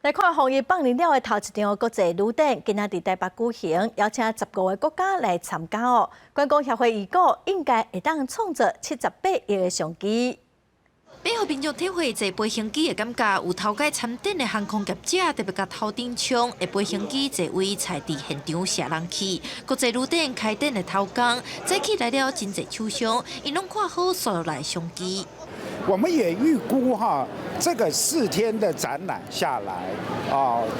来看防疫放年了的头一场国际旅展，今仔伫台北举行，邀请15个国家来参加哦。观光协会预估应该会当创造78亿的商机。要互民众体会坐飞行机的感觉，有头届参展的航空业者特别甲头顶枪的飞行机座位踩伫现场摄人气。国际旅展开展的头天，早起来了真侪厂商，因拢看好刷来商机。我们也预估这个4天的展览下来，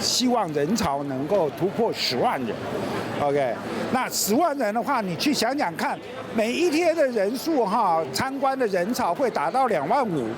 希望人潮能够突破10万人。OK， 那10万人的话，你去想想看，每一天的人数参观的人潮会达到2万5。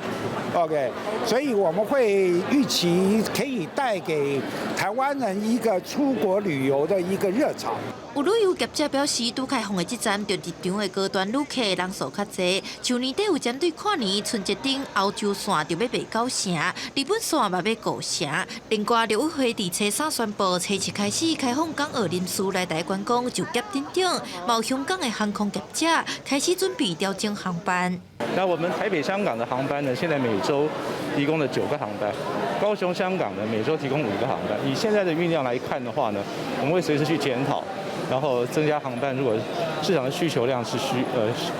OK， 所以我们会预期可以带给台湾人一个出国旅游的一个热潮。有旅游业者表示，拄开放的这站，就入场的高端旅客人数较侪。像年底有针对看年春节顶欧洲线就要卖9成，日本线嘛要5成。另外，陆委会伫初3宣布，初7开始开放港澳人士来台观光就业等等。有香港的航空业者开始准备调整航班。那我们台北、香港的航班呢，现在每周提供了9个航班，高雄、香港呢每周提供5个航班。以现在的运量来看的话呢，我们会随时去检讨，然后增加航班。如果市场的需求量是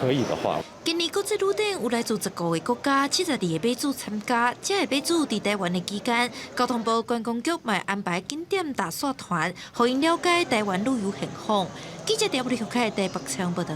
可以的话。今年国际旅展有来自15个国家72个买主参加，这个买主伫台湾的期间，交通部观光局嘛安排景点大刷团，互因了解台湾旅游现况。记者调不离台北采访报道。